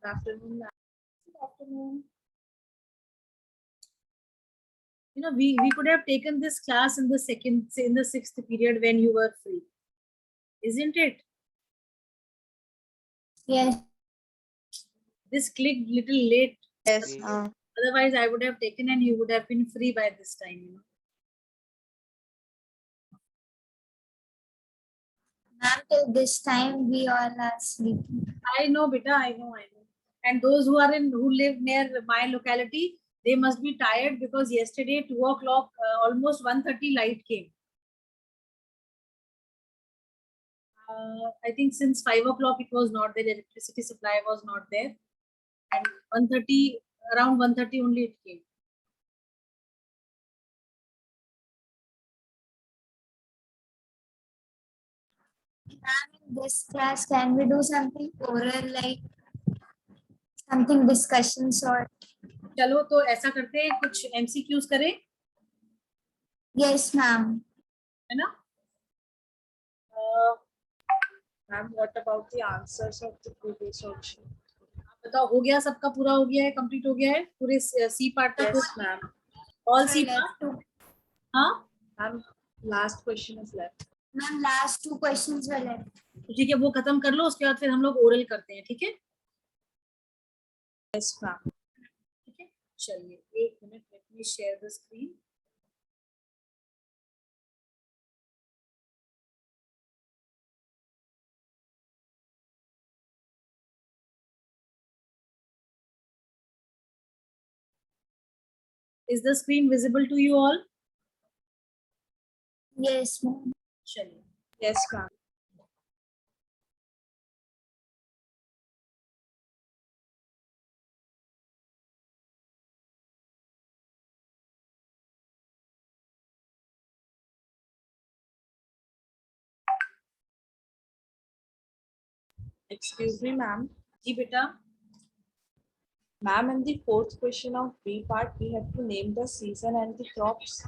Afternoon, ma'am. Good afternoon. You know, we could have taken this class in the sixth period when you were free, isn't it? Yes. This clicked little late. Yes, Otherwise, I would have taken and you would have been free by this time. You know. Ma'am, till this time we all are sleeping. I know, beta. I know. And those who live near my locality, they must be tired because yesterday 2 o'clock, almost 1:30 light came. I think since 5 o'clock it was not there. Electricity supply was not there, and 1:30, around 1:30 only it came. Ma'am, in this class, can we do something oral, like something discussion sort? चलो तो ऐसा करते हैं, कुछ MCQs करें, Yes, ma'am. है ना? ma'am, what about the answers of the previous option? बताओ, हो गया सबका? पूरा हो गया है, कंप्लीट हो गया है पूरे C पार्ट तक? Yes, ma'am. All I C left part? two. हाँ, Ma'am, last question is left. Ma'am, last 2 questions were left. तो ठीक है, वो खत्म कर लो, उसके बाद फिर हम लोग ओरल करते हैं, ठीक है? Yes, ma'am. ठीक है, चलिए 1 minute, let me share the screen. Is the screen visible to you all? Yes, ma'am. चलिए. Yes, ma'am. Excuse me, ma'am. जी बेटा. Ma'am, in the fourth question of B part, we have to name the season and the crops.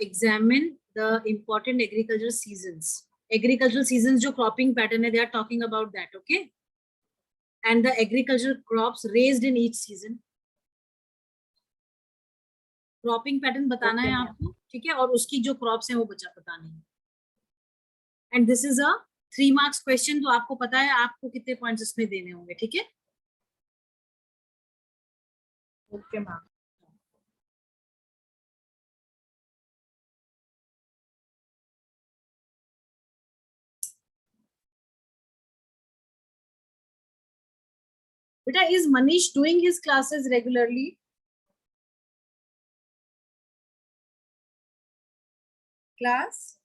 Examine the important agricultural seasons. Agricultural seasons, जो cropping pattern है, they are talking about that, okay? And the agricultural crops raised in each season. Cropping pattern बताना है आपको, ठीक है? और उसकी जो crops हैं वो बतानी है. And this is a 3 marks question, तो आपको पता है आपको कितने points इसमें देने होंगे, ठीक है? Okay, ma'am. Beta, is Manish doing his classes regularly? Class?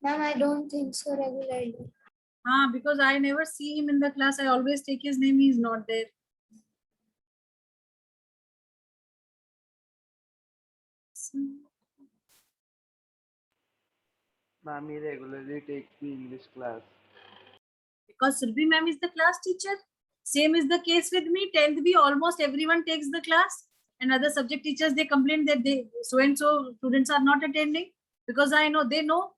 Ma'am, I don't think so regularly. Because I never see him in the class. I always take his name. He is not there. Ma'am, he regularly takes the English class. Because Surbhi ma'am is the class teacher. Same is the case with me. 10th B, almost everyone takes the class. And other subject teachers, they complain that so and so students are not attending. Because I know, they know.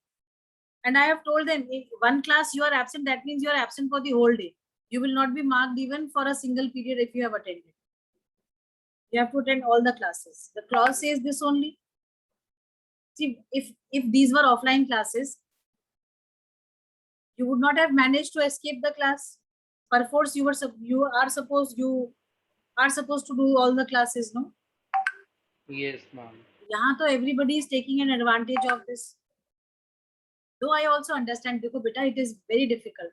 And I have told them, if one class you are absent, that means you are absent for the whole day. You will not be marked even for a single period if you have attended. You have to attend all the classes. The clause says this only. See, if these were offline classes, you would not have managed to escape the class. Perforce, you are supposed to do all the classes, no? Yes, ma'am. यहाँ तो everybody is taking an advantage of this. Though I also understand, देखो बेटा, it is very difficult,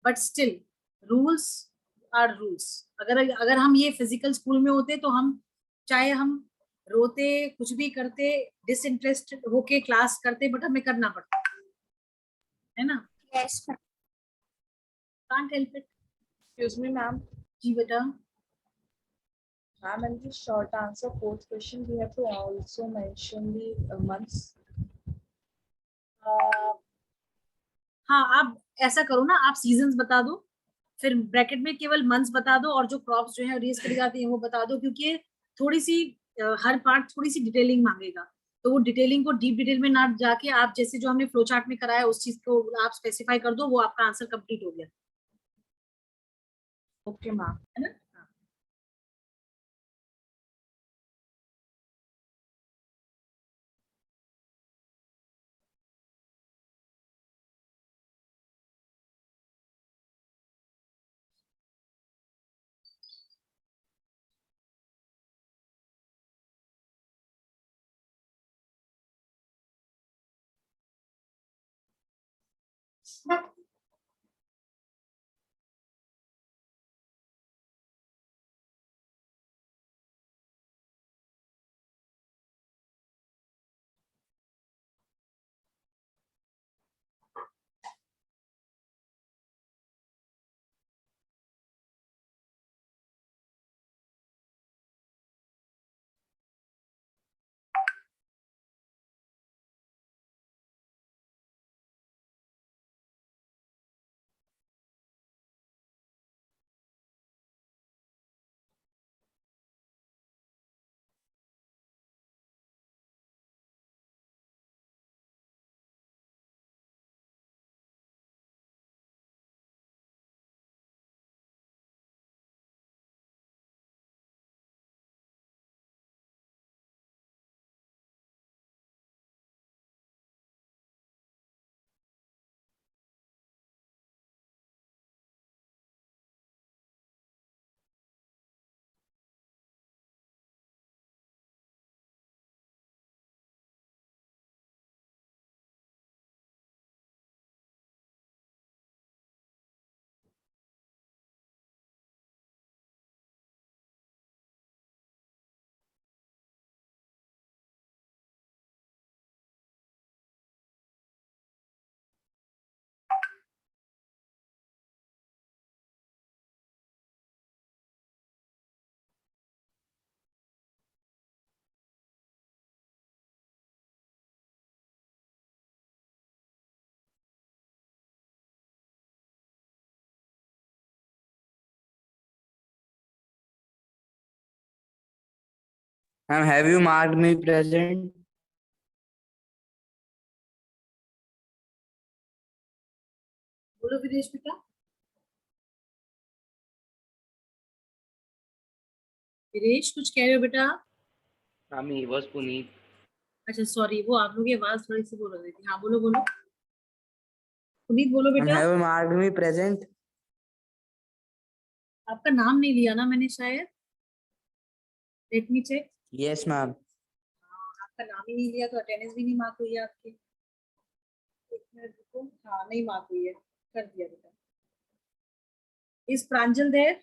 but still rules are rules. अगर हम ये physical school में होते तो हम चाहे हम रोते कुछ भी करते disinterested होके class करते, but हमें करना पड़ता है ना? Yes, ma'am. Can't help it. Excuse me, ma'am. जी बेटा. Ma'am, in the short answer, fourth question, we have to also mention the months. हाँ, आप ऐसा करो ना, आप सीजन्स बता दो, फिर ब्रैकेट में केवल मंथ्स बता दो, और जो क्रॉप्स जो है रेस करी जाती है वो बता दो, क्योंकि थोड़ी सी हर पार्ट थोड़ी सी डिटेलिंग मांगेगा. तो वो डिटेलिंग को डीप डिटेल में ना जाके आप जैसे जो हमने फ्लो चार्ट में कराया उस चीज को आप स्पेसिफाई कर दो, वो आपका आंसर कंप्लीट हो गया, Okay, ma'am. है ना? हाँ. Ma'am, have you marked me present? बोलो विदेश बेटा. विदेश कुछ कह रहे हो बेटा? Ma'am, he was Puneet. अच्छा सॉरी, वो आप लोग की आवाज थोड़ी सी बोल रही थी. हाँ बोलो बोलो, पुनीत बोलो Ma'am, बेटा. have you marked me present? आपका नाम नहीं लिया ना मैंने शायद. Let me check. Yes, ma'am. आपका नाम ही नहीं लिया तो अटेंडेंस भी नहीं मार्क हुई है आपकी. एक मिनट रुको. हाँ नहीं मार्क हुई है, कर दिया बेटा. Is Pranjal there?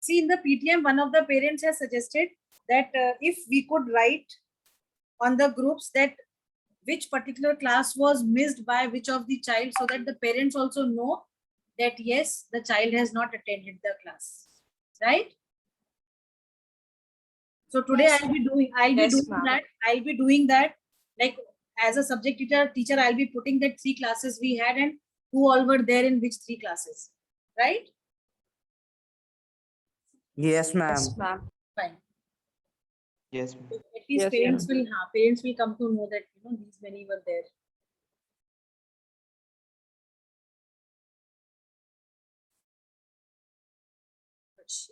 See, in the PTM, one of the parents has suggested that if we could write on the groups that which particular class was missed by which of the child, so that the parents also know that yes, the child has not attended the class, right? So today Yes, I'll be doing ma'am. that. I'll be doing that. Like as a subject teacher, I'll be putting that 3 classes we had and who all were there in which 3 classes, right? Yes, ma'am. Yes, ma'am. Fine. Yes, ma'am. At least Yes, parents will come to know that these many were there. Achha.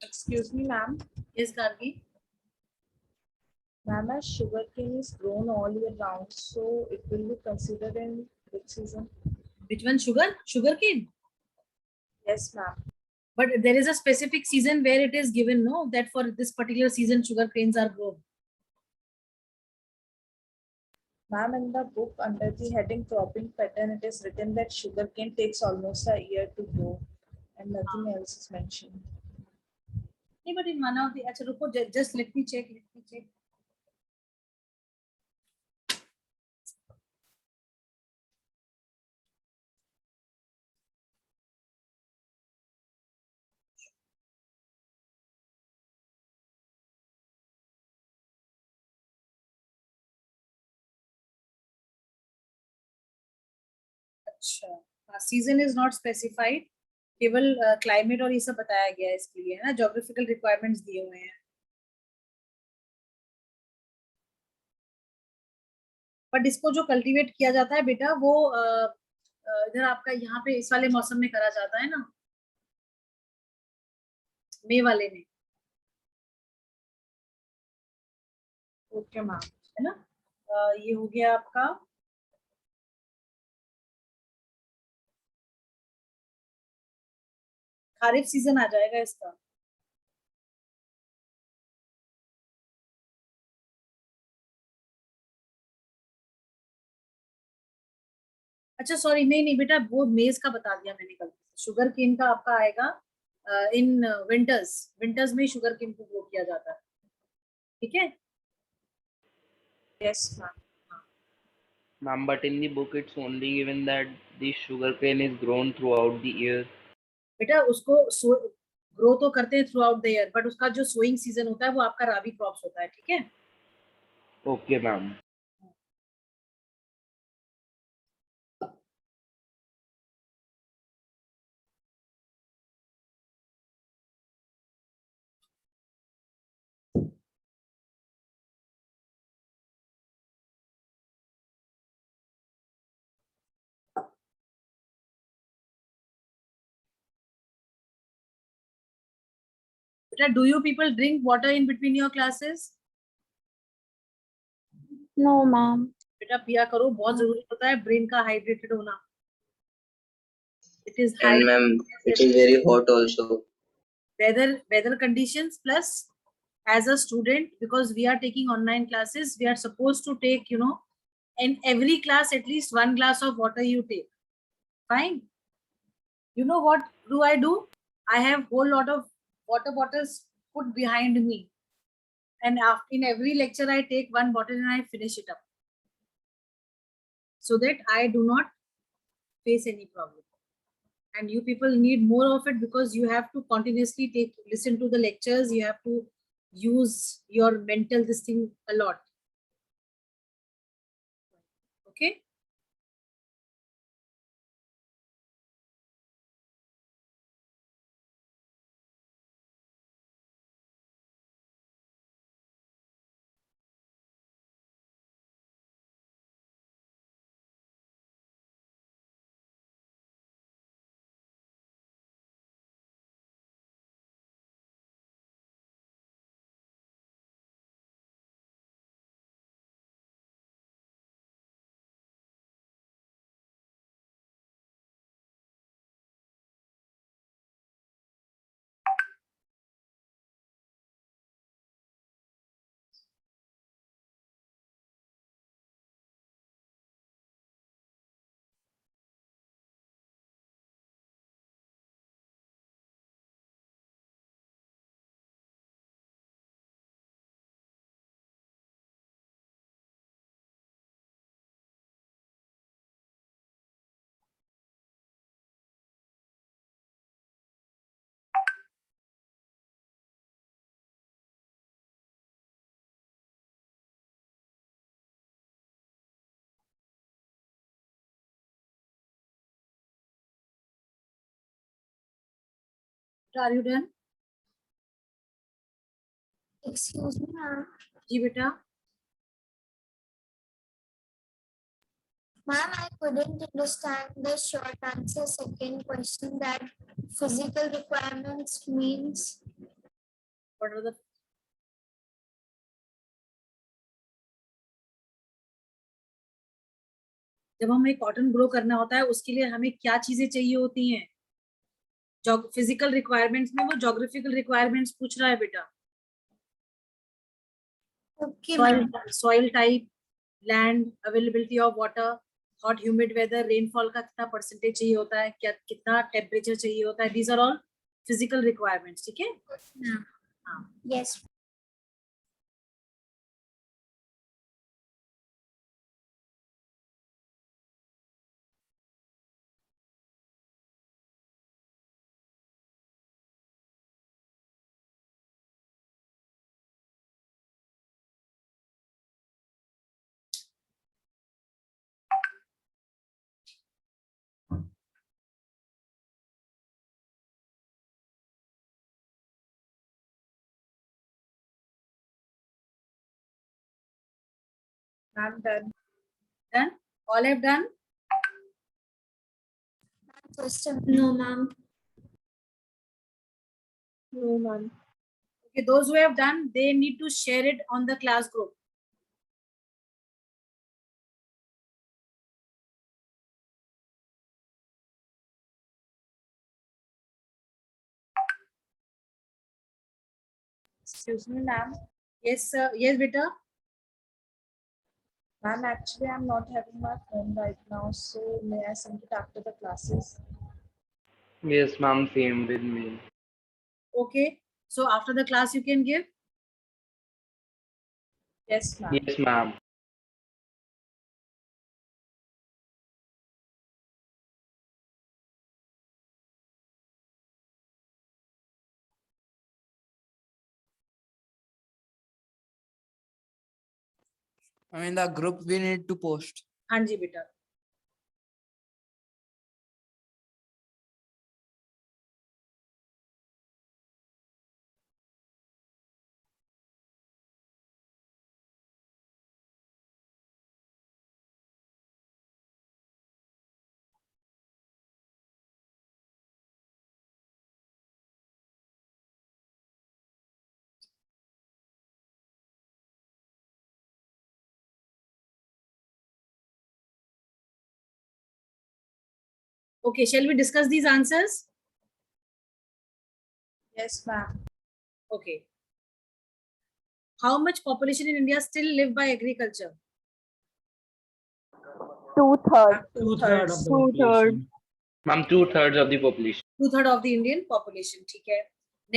Excuse me, ma'am. Yes, Gargi. Ma'am, as sugarcane is grown all year round, so it will be considered in Which season? Which one? Sugarcane. Yes, ma'am. But there is a specific season where it is given, no, that for this particular season sugar canes are grown. Ma'am, in the book under the heading cropping pattern, it is written that sugarcane takes almost a year to grow and nothing else is mentioned. नहीं, but in one of the, अच्छा रुको, just let me check. अच्छा, season is not specified, केवल climate और ये सब बताया गया है इसके लिए, है ना, ज्योग्राफिकल रिक्वायरमेंट्स दिए हुए हैं. बट इसको जो कल्टीवेट किया जाता है बेटा वो इधर आपका यहाँ पे इस वाले मौसम में करा जाता है ना, मई वाले में, ओके मैम. है ना. ये हो गया आपका खारिफ सीजन आ जाएगा इसका. अच्छा सॉरी, नहीं नहीं बेटा, वो मेज का बता दिया मैंने गलती से. शुगर केन का आपका आएगा इन विंटर्स में शुगर केन को ग्रो किया जाता है. ठीक है. Yes, ma'am. Ma'am, but in the book it's only given that the sugarcane is grown throughout the year. बेटा उसको ग्रो तो करते हैं through out the year, but उसका जो सोइंग सीजन होता है वो आपका राबी क्रॉप्स होता है. ठीक है. Okay, ma'am. बेटा do you people drink water in between your classes? No, ma'am. बेटा पिया करो, बहुत जरूरी होता है ब्रेन का हाइड्रेटेड होना. It is And ma'am, it is very hot also. weather conditions, plus as a student, because we are taking online classes, we are supposed to take, you know, in every class at least 1 glass of water you take. Fine. You know what do I do? I have whole lot of water bottles put behind me, and in every lecture I take one bottle and I finish it up, so that I do not face any problem. And you people need more of it, because you have to continuously listen to the lectures, you have to use your mental this thing a lot. Okay. Are you done? Excuse me, ma'am. जी बेटा. Ma'am, I couldn't understand the short answer second question, that physical requirements means. What are the जब हमें cotton grow करना होता है उसके लिए हमें क्या चीजें चाहिए होती हैं? फिजिकल रिक्वायरमेंट्स में वो जोग्राफिकल रिक्वायरमेंट्स पूछ रहा है बेटा. Okay, Soil, ma'am. soil type, land, availability of water, hot humid weather, rainfall का कितना परसेंटेज चाहिए होता है, क्या कितना टेम्परेचर चाहिए होता है. These are all physical requirements. ठीक है. Ma'am. हाँ. Yes. Ma'am, done. Done. All have done. No, ma'am. No, ma'am. Okay, those who have done, they need to share it on the class group. Excuse me, ma'am. Yes, sir. Yes, beta. Ma'am, actually, I'm not having my phone right now, so may I send it after the classes? Yes, ma'am, same with me. Okay. So after the class, you can give. Yes, ma'am. Yes, ma'am. I mean, the group we need to post. हाँ जी बेटा. Okay, shall we discuss these answers? Yes, ma'am. Okay. How much population in India still live by agriculture? 2/3. Two-thirds of the Two-thirds. population. Ma'am, 2/3 of the population. 2/3 of the Indian population. ठीक है.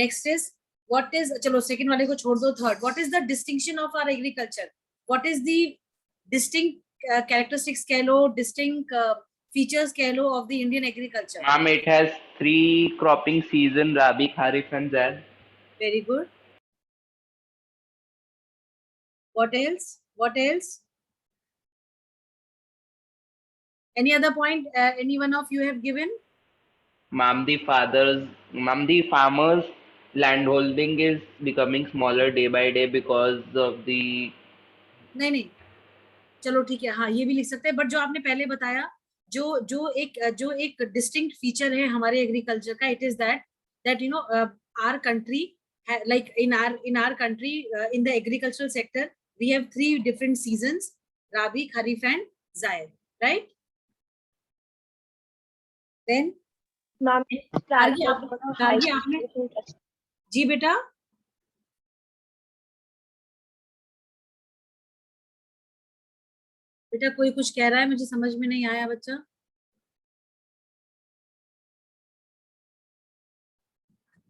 Next is what is चलो second वाले को छोड़ दो. Third, what is the distinction of our agriculture? What is the distinct characteristics कह लो, distinct features कह लो of the Indian agriculture? Ma'am, it has 3 cropping season, Rabi, Kharif and Zaid. Very good. What else? What else? Any other point any one of you have given? Ma'am, the farmers' landholding is becoming smaller day by day because of the. नहीं चलो ठीक है. हाँ, ये भी लिख सकते हैं. बट जो आपने पहले बताया जो एक डिस्टिंक्ट फीचर है हमारे एग्रीकल्चर का, it is that you know our country like in our country in the agricultural sector we have 3 different seasons, Rabi, Kharif and Zaid, right? Then Ma'am, Gargi आपने जी बेटा. बेटा कोई कुछ कह रहा है, मुझे समझ में नहीं आया बच्चा.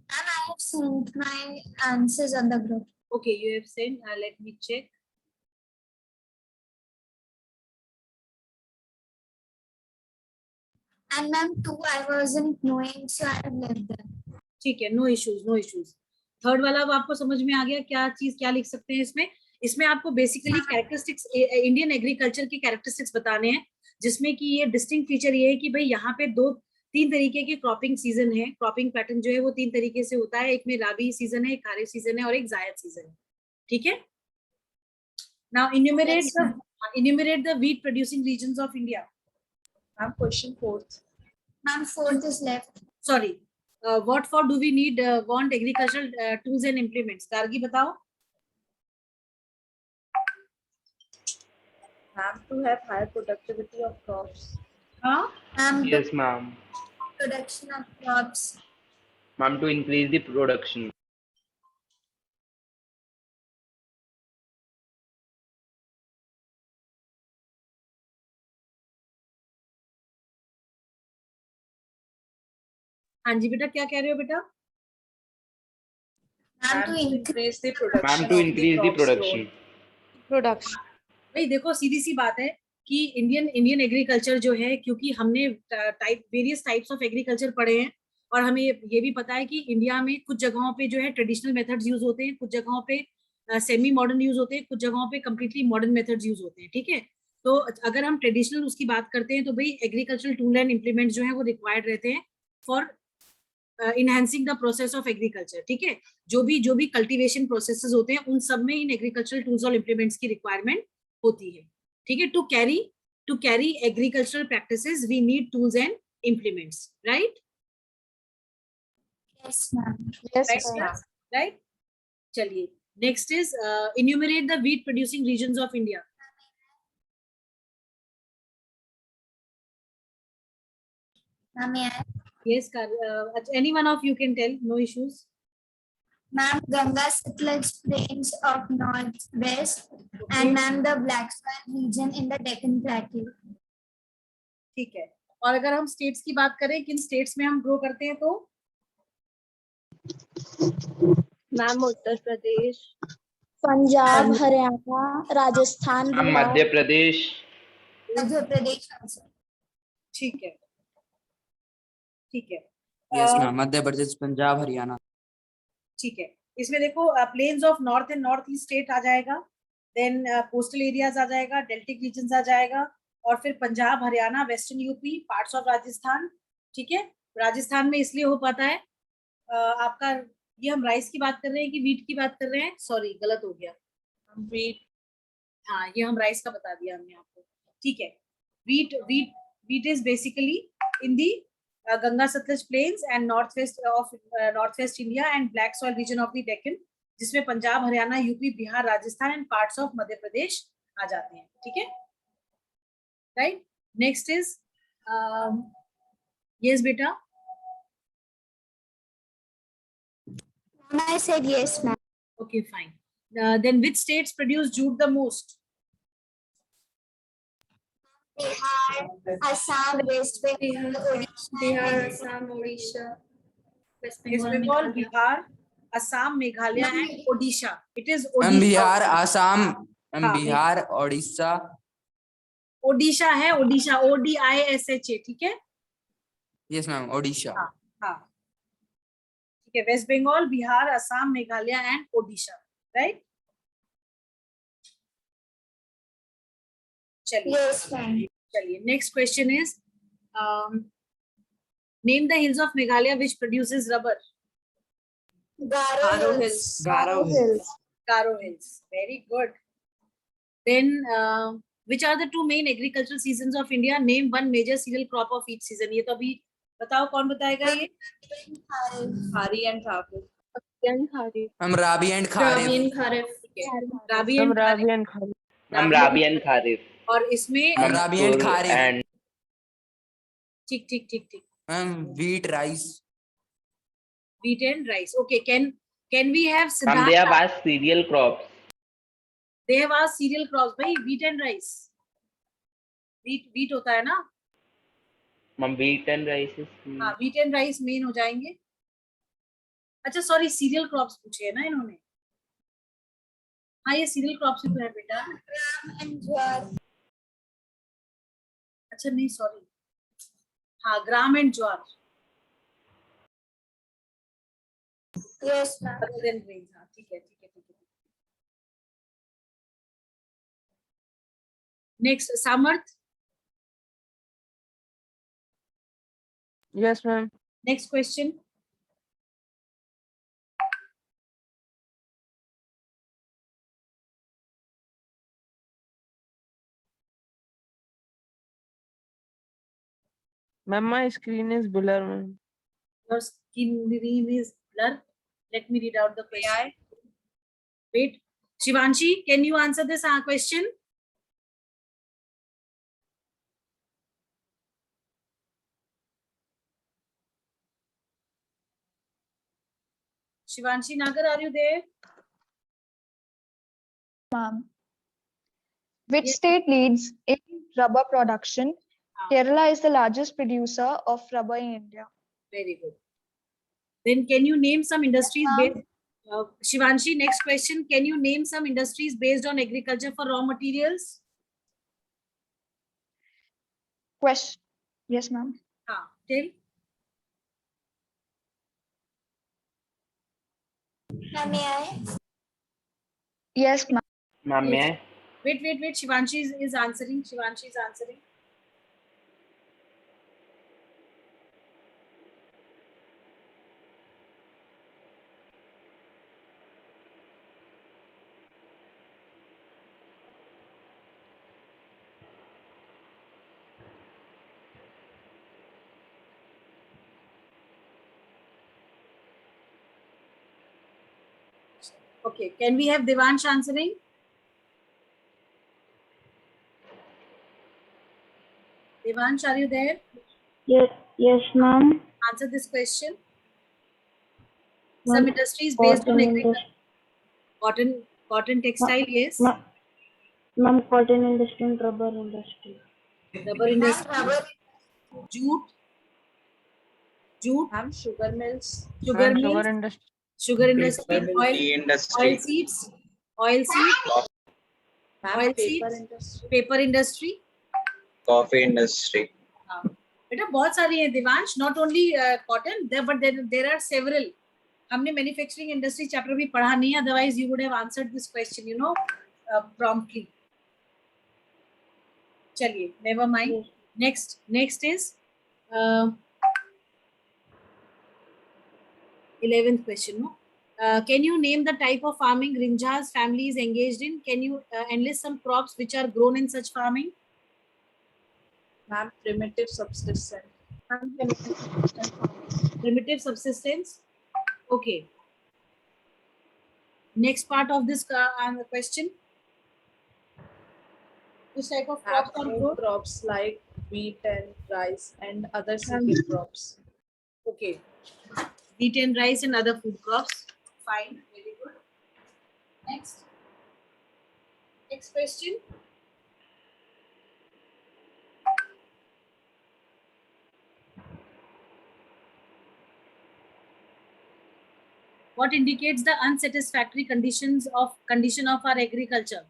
And I have sent my answers on the group. Okay, you have sent. Let me check. And ma'am, 2 I wasn't knowing, so I have left them. ठीक है, no issues no issues. Third वाला अब आपको समझ में आ गया क्या चीज क्या लिख सकते हैं इसमें? इसमें आपको बेसिकली कैरेक्टरिस्टिक्स इंडियन एग्रीकल्चर की कैरेक्टरिस्टिक्स बताने हैं, जिसमें कि ये डिस्टिंक्ट फीचर ये है कि भाई यहाँ पे 3 तरीके के क्रॉपिंग सीजन है. क्रॉपिंग पैटर्न जो है वो 3 तरीके से होता है. एक में राबी सीजन है, एक खारिफ सीजन है और एक जायद सीजन है. ठीक है. Now enumerate the wheat producing regions of India. Ma'am, question 4th. Ma'am, 4th is left. Sorry, what for do we need want agricultural tools and implements? Gargi बताओ. Ma'am, to have higher productivity of crops. Huh? Yes, ma'am. Production of crops. Ma'am, to increase the production. हाँ जी बेटा, क्या कह रहे हो बेटा? Ma'am, Ma'am, to to increase increase the production Ma'am, to of the increase the crops production. grown. भाई देखो, सीधी सी बात है कि इंडियन एग्रीकल्चर जो है, क्योंकि हमने वेरियस टाइप्स ऑफ एग्रीकल्चर पढ़े हैं, और हमें ये भी पता है कि इंडिया में कुछ जगहों पे जो है ट्रेडिशनल मेथड्स यूज होते हैं, कुछ जगहों पे सेमी मॉडर्न यूज होते हैं, कुछ जगहों पे कम्प्लीटली मॉडर्न मेथड्स यूज होते हैं, ठीक है। तो अगर हम ट्रेडिशनल उसकी बात करते हैं तो भाई एग्रीकल्चरल टूल एंड इम्प्लीमेंट जो है वो रिक्वायर्ड रहते हैं for enhancing the process of agriculture, ठीक है। जो भी कल्टीवेशन प्रोसेसेस होते हैं उन सब में इन एग्रीकल्चरल टूल्स और इम्प्लीमेंट्स की रिक्वायरमेंट होती है, ठीक है। To carry agricultural practices we need tools and implements, right? yes, ma'am. Right. चलिए, next is enumerate the wheat producing regions of India. Ma'am, may I? Yes, any one of you can tell, no issues. Ma'am, Ganga Satluj plains of northwest, and ma'am, the Black Swan region in the Deccan Plateau. ठीक है। और अगर हम states की बात करें, किन states में हम ग्रो करते हैं, तो ma'am Uttar Pradesh, Punjab, Haryana, Rajasthan, Ma'am, Bihar. Madhya Pradesh. Madhya Pradesh also. ठीक है, ठीक है। Yes, ma'am. Madhya Pradesh, Punjab, Haryana. ठीक है। इसमें देखो, plains of north and north east state आ जाएगा, देन कोस्टल एरियाज आ जाएगा, डेल्टिक रीजन्स आ जाएगा, और फिर Punjab, Haryana, western UP, parts of Rajasthan, ठीक है। राजस्थान में इसलिए हो पाता है आपका, ये हम राइस की बात कर रहे हैं कि वीट की बात कर रहे हैं, सॉरी गलत हो गया, Wheat. हाँ ये हम राइस का बता दिया हमने आपको, ठीक है। Wheat is basically in the Ganga Satluj plains and northwest India and black soil region of the Deccan, जिसमें Punjab, Haryana, UP, Bihar, Rajasthan and parts of Madhya Pradesh आ जाते हैं, ठीक है, राइट। नेक्स्ट इज यस बेटा। I said yes, ma'am. Okay, fine. Then which states produce jute the most? Bihar, Assam, West Bengal, Bihar, Odisha. Assam, Odisha, West West Bengal, Bihar, Assam, Meghalaya and Odisha. It is Ma'am, Odisha. Bihar, Assam, ma'am, हाँ, Bihar, Odisha. Odisha है, Odisha, ODISHA, ठीक है। Yes, ma'am. Odisha. हाँ, हाँ, ठीक है। West Bengal, Bihar, Assam, Meghalaya and Odisha, right. चलिए, Yes, ma'am. चलिए, next question is name the hills of Meghalaya which produces rubber. Garo Hills. Garo Hills. Garo Hills, very good. Then which are the two main agricultural seasons of India? Name one major cereal crop of each season. ये तो अभी बताओ, कौन बताएगा ये? Hari and Thakur. and Kharif. Ma'am, Rabi and Rabi Kharif. and Kharif. Rabi and Rabi and Kharif. Ma'am, Rabi and Kharif. और इसमें Ma'am, Rabi and Sur Kharif. and ठीक ठीक ठीक ठीक, Ma'am, wheat, rice. wheat and rice. Okay, can we have ma'am, they have Siddhartha? asked cereal crops. They have asked cereal crops, भाई wheat and rice. Wheat होता है ना? Ma'am, wheat and rice is. हाँ, wheat and rice main हो जाएंगे। अच्छा sorry, cereal crops पूछे है ना इन्होंने। हाँ, ये सीरियल क्रॉप्स ही तो है बेटा। Gram and Jowar. अच्छा नहीं, सॉरी, हाँ, gram and jowar, Yes, ma'am. other than grains. हाँ, ठीक है, ठीक है, ठीक है। नेक्स्ट, सामर्थ। Yes, ma'am. Next question. Ma'am, my screen is blur, ma'am. Your screen is blur. Let me read out the question. Wait, Shivanshi, can you answer this question? Shivanshi Nagar, are you there? Ma'am. Which Yes. state leads in rubber production? Ah. Kerala is the largest producer of rubber in India. Very good. Then can you name some industries ma'am. based? Shivanshi, next question. Can you name some industries based on agriculture for raw materials? Question. Yes, ma'am. Tell. Ma'am, may I? Yes, ma'am. Ma'am, may I? Wait. Shivanshi is answering. Shivanshi is answering. Okay. Can we have Devansh answering? Devansh, are you there? Yes, ma'am. Answer this question. Some industries based on agriculture. Cotton textile, yes. Ma'am, cotton industry and rubber industry. Rubber industry. Jute, Ma'am, sugar mills. sugar Ma'am, mills, sugar industry. sugar industry, Tea oil industry. seeds, Ma'am, oil paper seeds, industry. paper industry. Coffee industry. बेटा बहुत सारी है Divansh, not only cotton, but there are several. हमने manufacturing industry chapter भी पढ़ा नहीं, otherwise you would have answered this question, you know, promptly. चलिए, never mind. Next is 11th question. No? Can you name the type of farming Rinja's family is engaged in? Can you enlist some crops which are grown in such farming? Ma'am, primitive subsistence. Primitive subsistence. Okay. Next part of this question. Which type of crops are Food grown? crops like wheat and rice and other cereal crops. Okay. Wheat and rice and other food crops. Fine. Very good. Next. Next question. What indicates the unsatisfactory condition of our agriculture?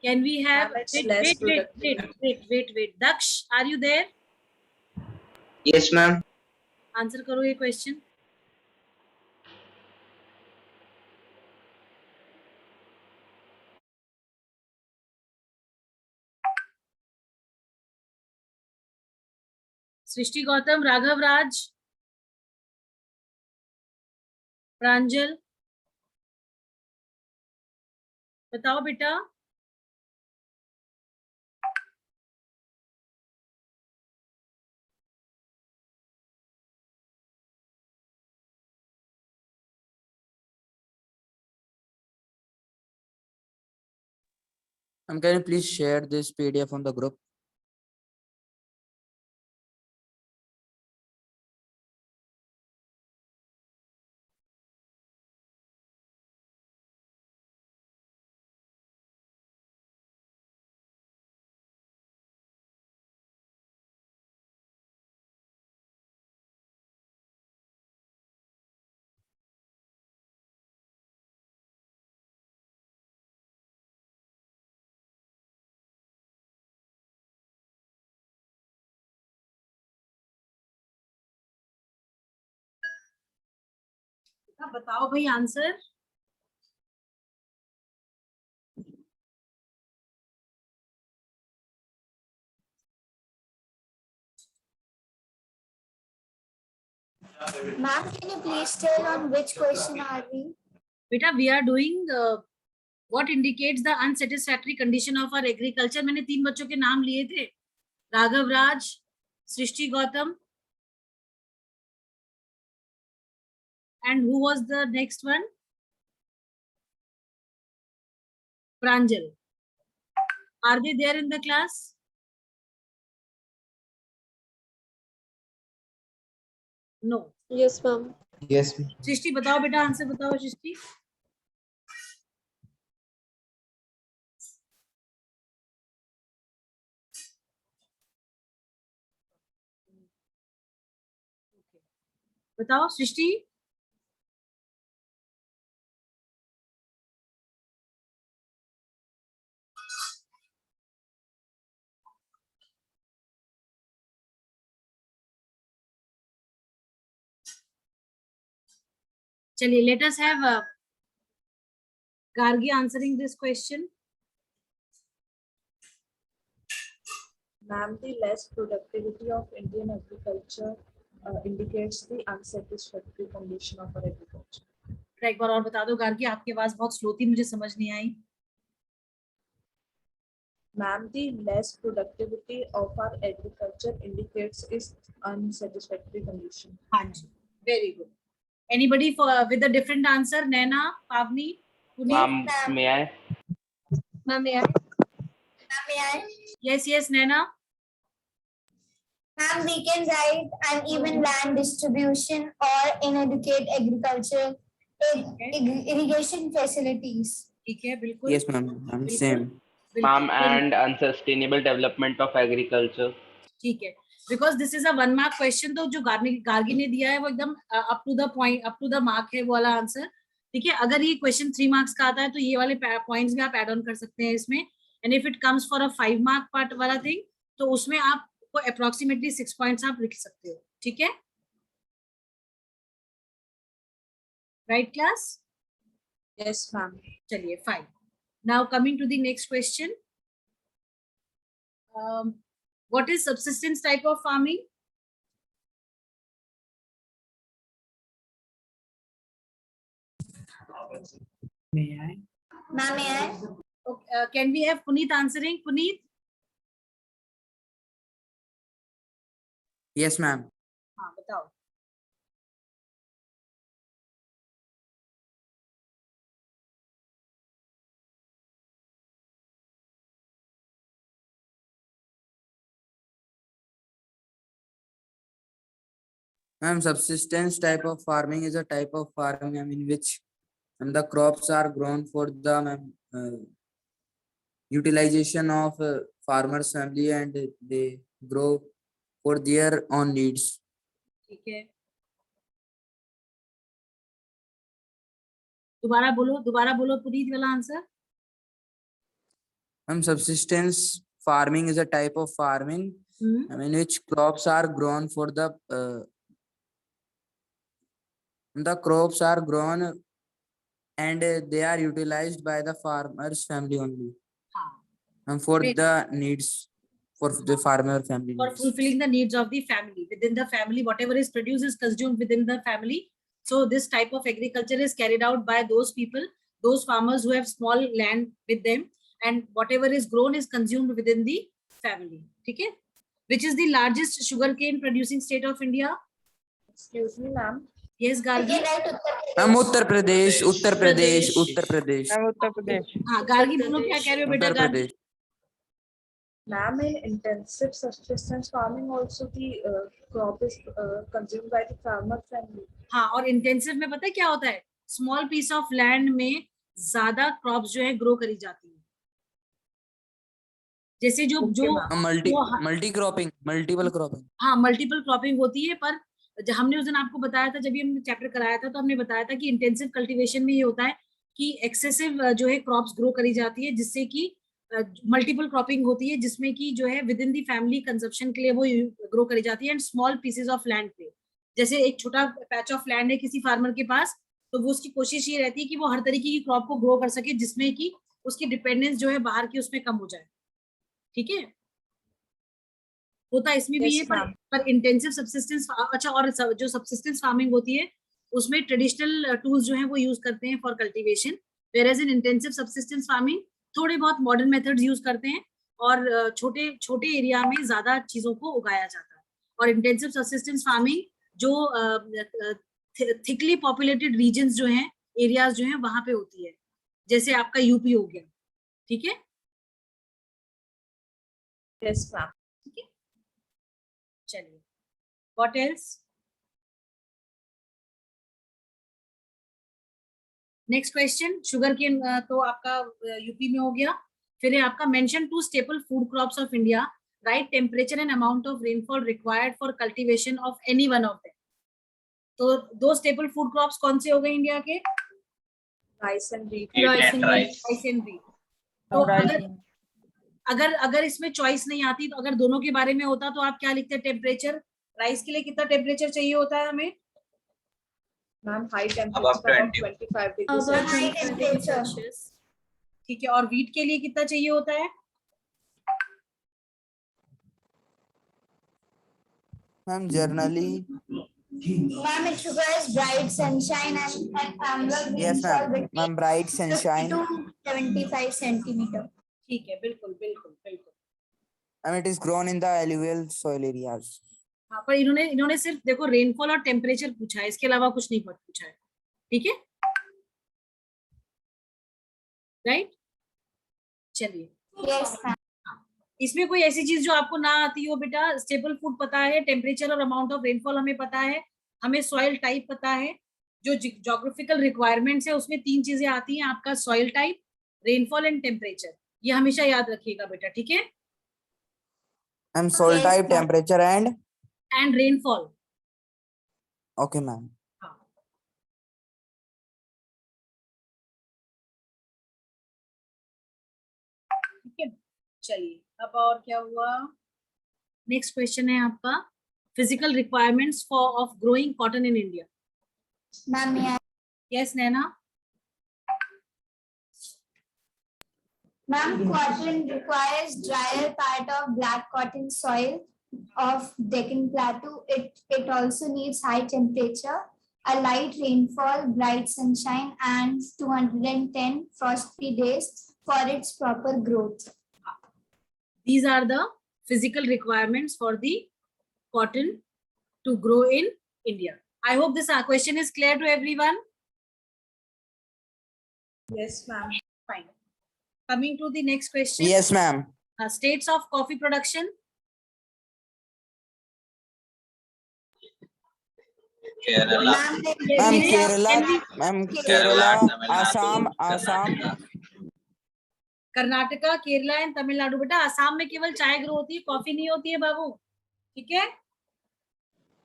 Can we have Ma'am, it's less productive. wait. Daksh, are you there? Yes, ma'am. Answer karo ye question. Srishti Gautam, Raghav Raj, Pranjal, बताओ बेटा. Can you please share this PDF on the group? बताओ भाई answer. Ma'am, can you please tell on which question are we? बेटा, we are doing what indicates the unsatisfactory condition of our agriculture. मैंने 3 बच्चों के नाम लिए थे. राघव राज, सृष्टि Gautam, and who was the next one? Pranjal. Are they there in the class? No. Yes, ma'am. Yes. सृष्टि बताओ बेटा, answer बताओ सृष्टि। बताओ सृष्टि। चलिए, let us have Gargi answering this question. Ma'am, the less productivity of Indian agriculture indicates the unsatisfactory condition of our agriculture. एक बार और बता दो गार्गी, आपकी आवाज बहुत स्लो थी, मुझे समझ नहीं आई। Ma'am, the less productivity of our agriculture indicates its unsatisfactory condition. हाँ जी, very good. Anybody for with a different answer? Naina, Pavni, Puneet? Ma'am, may I? Ma'am, may I? Ma'am, may I? Yes, Naina. Ma'am, we can write uneven land distribution or inadequate agriculture, irrigation facilities. ठीक है, बिल्कुल। Yes, ma'am. I'm same. Ma'am, बिल्कुल, and unsustainable development of agriculture. ठीक है, because this is a 1 mark question, तो जो गार्गी ने दिया है वो एकदम up to the point, up to the mark है वो वाला आंसर। ठीक है, अगर ये क्वेश्चन 3 मार्क्स का आता है तो ये वाले पॉइंट्स भी आप ऐड ऑन कर सकते हैं इसमें, and if it comes for a 5 mark part वाला थिंग तो उसमें आपको अप्रोक्सीमेटली 6 पॉइंट्स आप लिख सकते हो। ठीक है, राइट क्लास? Yes, ma'am. चलिए, fine. Now coming to the next question, what is subsistence type of farming? May I? Ma'am, may I? Okay, can we have Puneet answering? Puneet? Yes, ma'am. हाँ, बताओ। Ma'am, subsistence type of farming is a type of farming in which the crops are grown for the utilization of farmers' family and they grow for their own needs. ठीक है, दोबारा बोलो पुनीत वाला answer. Subsistence farming is a type of farming in which crops are grown for the crops are grown and they are utilized by the farmer's family only. And for Great. the needs for the farmer family For needs. fulfilling the needs of the family, within the family whatever is produced is consumed within the family. So this type of agriculture is carried out by those people, those farmers who have small land with them, and whatever is grown is consumed within the family. ठीक है, which is the largest sugarcane producing state of India? Excuse me, ma'am. Yes, We Gargi? can write Uttar Pradesh, Uttar Pradesh, Uttar Pradesh. Ma'am, Uttar Pradesh. हाँ, Gargi बोलो क्या कह रहे हो बेटा? Uttar Gargi? Pradesh. Ma'am, in intensive subsistence farming also the crop is consumed by the farmer family. हाँ, और intensive में पता है क्या होता है? स्मॉल पीस ऑफ लैंड में ज्यादा क्रॉप्स जो है ग्रो करी जाती है। जैसे जो Multi cropping, multiple cropping. हाँ, मल्टीपल क्रॉपिंग होती है, पर हमने उस दिन आपको बताया था, जब भी हमने चैप्टर कराया था तो हमने बताया था कि इंटेंसिव कल्टीवेशन में ये होता है कि एक्सेसिव जो है क्रॉप्स ग्रो करी जाती है, जिससे कि मल्टीपल क्रॉपिंग होती है, जिसमें कि जो है with in the family consumption के लिए वो ग्रो करी जाती है, and small pieces of land पे। जैसे एक छोटा पैच ऑफ लैंड है किसी फार्मर के पास, तो वो उसकी कोशिश ये रहती है कि वो हर तरीके की क्रॉप को ग्रो कर सके, जिसमें कि उसकी डिपेंडेंस जो है बाहर की उसमें कम हो जाए। ठीक है, होता इसमें भी Yes, ये, ma'am. पर इंटेंसिव सब्सिस्टेंस, अच्छा, और जो सब्सिस्टेंस फार्मिंग होती है उसमें ट्रेडिशनल टूल्स जो है वो यूज करते हैं for cultivation, whereas in intensive subsistence farming थोड़े बहुत मॉडर्न मेथड्स यूज करते हैं और छोटे छोटे एरिया में ज्यादा चीजों को उगाया जाता है। और इंटेंसिव सब्सिस्टेंस फार्मिंग जो थिकली पॉपुलेटेड रीजन्स जो हैं, एरियाज जो हैं वहां पे होती है, जैसे आपका यूपी हो गया। ठीक है, Yes, ma'am. चलिए, what else? Next question, sugarcane तो आपका यूपी में हो गया। फिर है आपका mention two staple food crops of India, right temperature and amount of rainfall required for cultivation of any one of them. तो दो स्टेपल फूड क्रॉप्स कौन से हो गए इंडिया के? Rice and wheat. Rice Rice. And wheat. तो अगर अगर इसमें चॉइस नहीं आती, तो अगर दोनों के बारे में होता तो आप क्या लिखते हैं? टेम्परेचर। राइस के लिए कितना टेम्परेचर चाहिए होता है हमें? Ma'am, high Above temperature of 20. 25 degrees Celsius. High temperature. ठीक है, और व्हीट के लिए कितना चाहिए होता है? Ma'am generally Ma'am, it requires bright sunshine and annual yes rainfall ma'am, between ma'am bright 50 sunshine to 75 centimeter. ठीक है, बिल्कुल बिल्कुल बिल्कुल। and it is grown in the alluvial soil areas. हाँ, पर इन्होंने सिर्फ देखो रेनफॉल और टेम्परेचर पूछा है, इसके अलावा कुछ नहीं पूछा है। ठीक है, राइट। चलिए, Yes, ma'am. इसमें कोई ऐसी चीज जो आपको ना आती हो बेटा? स्टेबल फूड पता है, टेम्परेचर और अमाउंट ऑफ रेनफॉल हमें पता है, हमें सॉइल टाइप पता है। जो ज्योग्राफिकल रिक्वायरमेंट्स है उसमें 3 चीजें आती हैं आपका, soil type, rainfall and temperature. ये हमेशा याद रखिएगा बेटा, ठीक है। And soil Yes, type, ma'am. temperature and rainfall. okay ma'am. ठीक है, चलिए अब और क्या हुआ? नेक्स्ट क्वेश्चन है आपका, physical requirements for of growing cotton in India. Ma'am, may I? Yes Naina. Ma'am, cotton requires drier part of black cotton soil of Deccan Plateau. It also needs high temperature, a light rainfall, bright sunshine, and 210 frost-free days for its proper growth. These are the physical requirements for the cotton to grow in India. I hope this question is clear to everyone. Yes, ma'am. Fine. Coming to the next question. Yes ma'am. States of coffee production. Kerala. Ma'am Kerala, ma'am Kerala, Assam, Karnataka, Kerala and Tamil Nadu. बेटा असम में केवल चाय grow होती है, coffee नहीं होती है बाबू, ठीक है।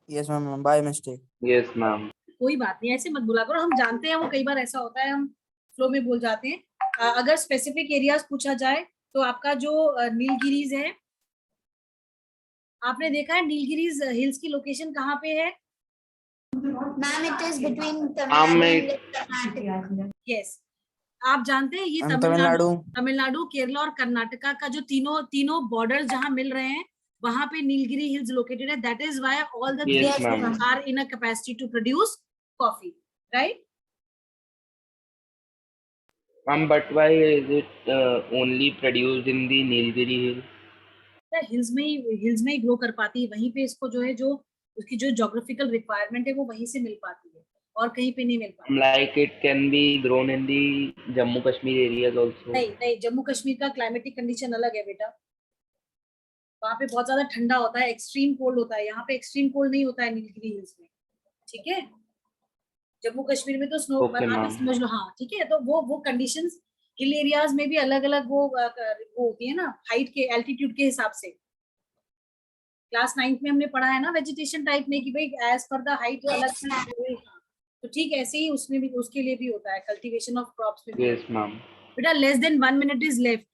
yes ma'am, by mistake. Yes, ma'am. कोई बात नहीं, ऐसे मत बोला करो, हम जानते हैं वो कई बार ऐसा होता है, हम फ्लो में बोल जाते हैं। अगर स्पेसिफिक एरियाज पूछा जाए तो आपका जो नीलगिरीज है, आपने देखा है नीलगिरीज हिल्स की लोकेशन कहाँ पे है? Ma'am, it is between Tamil Nadu and Karnataka. Yes, आप जानते हैं ये And तमिलनाडु, केरला और कर्नाटका का जो तीनों बॉर्डर जहां मिल रहे हैं, वहां पे नीलगिरी हिल्स लोकेटेड है। That is why all the Yes, ma'am. Are in a capacity to produce coffee, right? Ma'am, but why is it only produced in the Nilgiri Hills? Hills में ही ग्रो कर पाती है, वहीं पे इसको जो है, जो उसकी जो ज्योग्राफिकल रिक्वायरमेंट है वो वहीं से मिल पाती है, और कहीं पे नहीं मिल पाती। Like it can be grown in the Jammu Kashmir areas also. नहीं, जम्मू कश्मीर का क्लाइमेटिक कंडीशन अलग है बेटा, वहाँ पे बहुत ज्यादा ठंडा होता है, एक्सट्रीम कोल्ड होता है। यहाँ पे एक्सट्रीम कोल्ड नहीं होता है नीलगिरी हिल्स में, ठीक है। जम्मू कश्मीर में तो स्नो Okay, ma'am. समझ लो, हाँ ठीक है। तो वो कंडीशंस हिल एरियाज में भी अलग अलग वो होती है ना, हाइट के, एल्टीट्यूड के हिसाब से। क्लास 9th में हमने पढ़ा है ना वेजिटेशन टाइप में कि भाई एज पर द हाइट अलग से, तो ठीक ऐसे ही उसमें भी, उसके लिए भी होता है कल्टीवेशन ऑफ क्रॉप्स में भी। Yes, ma'am. बेटा less than 1 minute is left,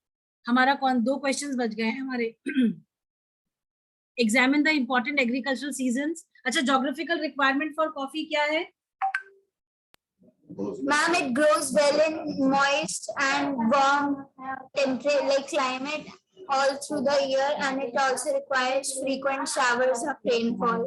हमारा 2 क्वेश्चंस बच गए हैं हमारे। Examine the important agricultural seasons. अच्छा, ज्योग्राफिकल रिक्वायरमेंट फॉर कॉफी क्या है? Ma'am, it grows well in moist and warm temperature like climate all through the year, and it also requires frequent showers of rainfall.